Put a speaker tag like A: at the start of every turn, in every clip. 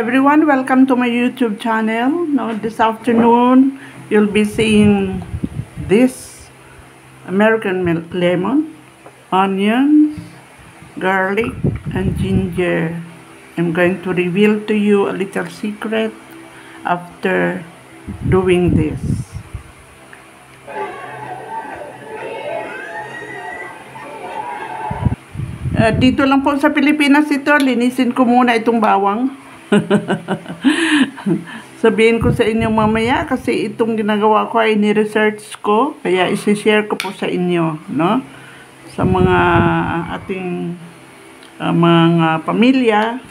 A: everyone, welcome to my YouTube channel. Now this afternoon you'll be seeing this American lemon, onions, garlic and ginger. I'm going to reveal to you a little secret after doing this. Dito lang po sa Pilipinas ito, linisin ko muna itong bawang. Sabihin ko sa inyo mamaya kasi itong ginagawa ko ay ni-research ko, kaya isi-share ko po sa inyo, no? Sa mga ating mga pamilya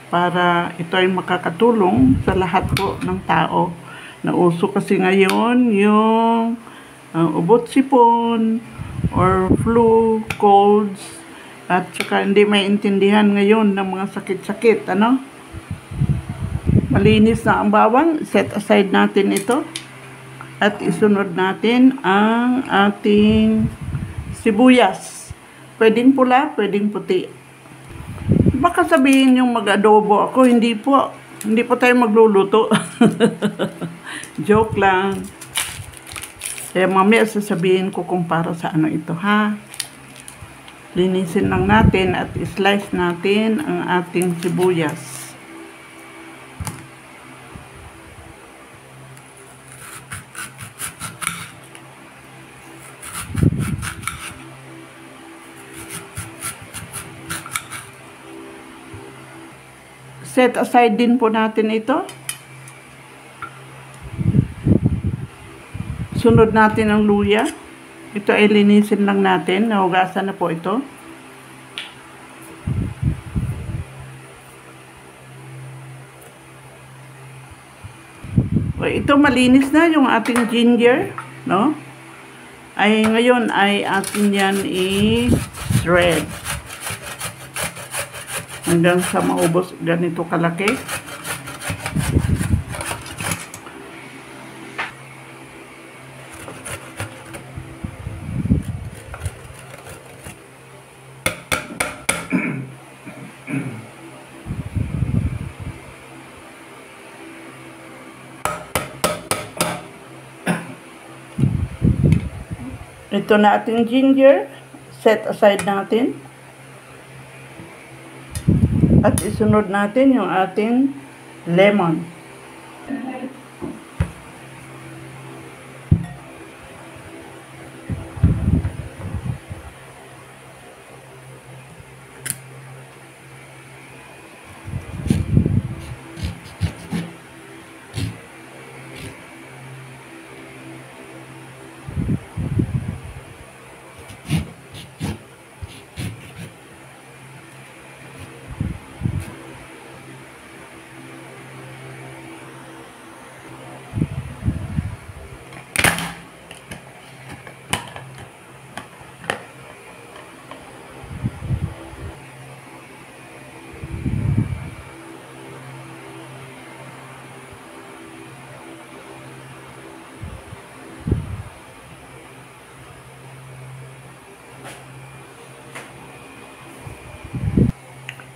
A: para ito ay makakatulong sa lahat po ng tao. Nauso kasi ngayon yung ubot sipon or flu, colds, at saka hindi maintindihan ngayon ng mga sakit-sakit, ano? Malinis na ang bawang, set aside natin ito. At isunod natin ang ating sibuyas. Pwedeng pula, pwedeng puti. Baka sabihin yung mag-adobo ako, hindi po. Hindi po tayo magluluto. Joke lang. Kaya mamaya sasabihin ko kung para sa ano ito, ha? Linisin lang natin at slice natin ang ating sibuyas. Set aside din po natin ito. Sunod natin ang luya. Ito ay linisin lang natin. Nahugasan na po ito. Ito malinis na yung ating ginger, no? Ay ngayon ay atin yan i-shred. Hanggang sa maubos ganito kalaki. Ito na ating ginger, set aside natin. At isunod natin yung ating lemon.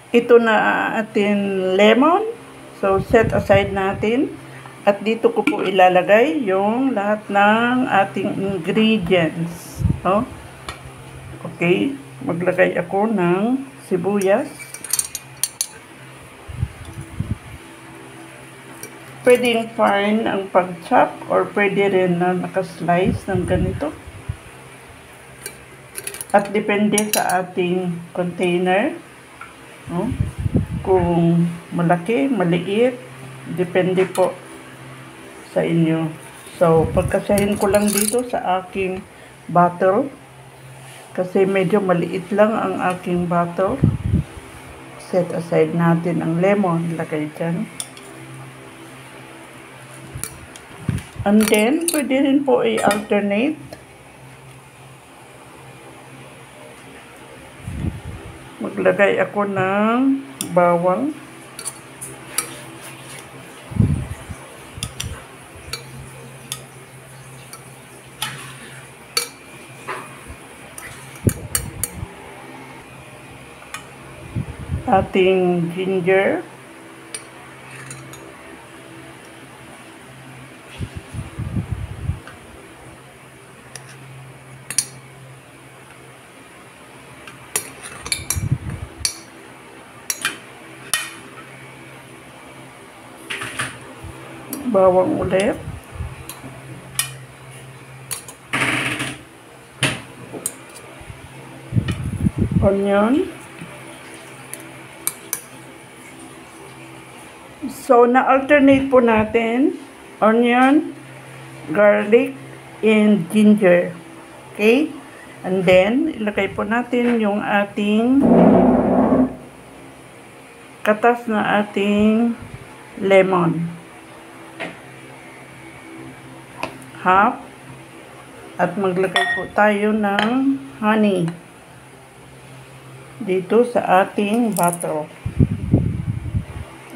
A: Ito na ating lemon. So, set aside natin. At dito ko po ilalagay yung lahat ng ating ingredients. Oh. Okay. Maglagay ako ng sibuyas. Pwedeng fine ang pag-chop or pwede rin na nakaslice ng ganito. At depende sa ating container. No? Kung malaki, maliit, depende po sa inyo. So, pagkasahin ko lang dito sa aking bottle kasi medyo maliit lang ang aking bottle. Set aside natin ang lemon, lagay dyan. And then, pwede rin po i-alternate. Maglagay ako ng bawang. Ating ginger. Bawang ulit. Onion. So, na-alternate po natin onion, garlic, and ginger. Okay? And then, ilagay po natin yung ating katas na ating lemon. Half. At maglagay po tayo ng honey dito sa ating batter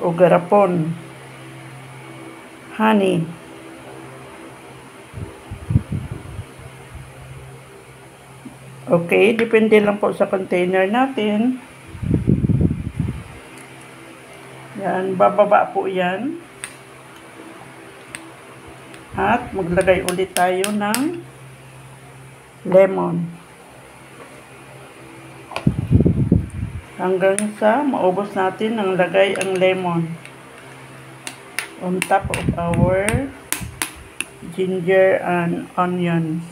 A: o garapon. Honey. Okay, depende lang po sa container natin. Yan, bababa po yan. At maglagay ulit tayo ng lemon. Hanggang sa maubos natin ang lagay ang lemon. On top of our ginger and onions.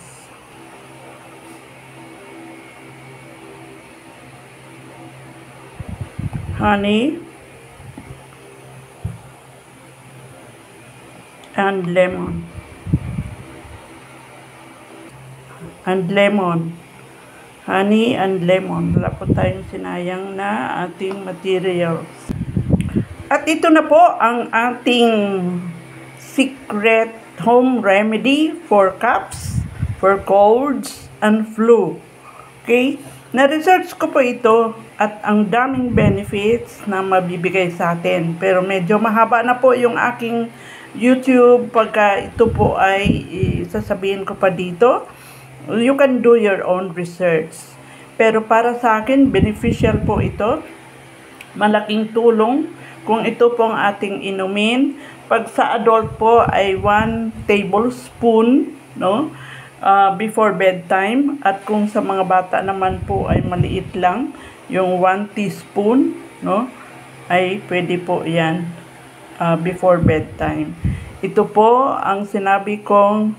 A: Honey and lemon. Honey and lemon. Wala po tayong sinayang na ating materials. At ito na po ang ating secret home remedy for coughs, for colds, and flu. Okay? Na-research ko po ito at ang daming benefits na mabibigay sa atin. Pero medyo mahaba na po yung aking YouTube pagka ito po ay sasabihin ko pa dito. You can do your own research. Pero para sa akin, beneficial po ito. Malaking tulong kung ito po ang ating inumin. Pag sa adult po ay 1 tablespoon, no? Before bedtime, at kung sa mga bata naman po ay maliit lang, yung 1 teaspoon, no, ay pwede po yan before bedtime. Ito po ang sinabi kong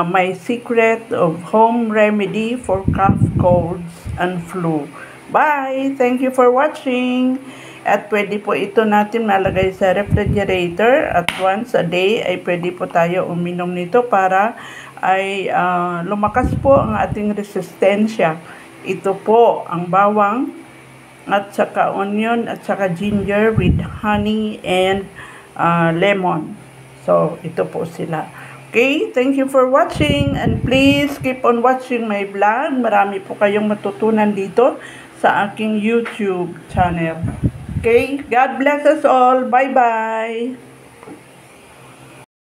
A: my secret of home remedy for cough, colds, and flu. Bye! Thank you for watching! At pwede po ito natin malagay sa refrigerator at once a day ay pwede po tayo uminom nito para ay lumakas po ang ating resistensya. Ito po ang bawang at saka onion at saka ginger with honey and lemon. So, ito po sila. Okay, thank you for watching and please keep on watching my vlog. Marami po kayong matutunan dito sa aking YouTube channel. Okay, God bless us all. Bye-bye.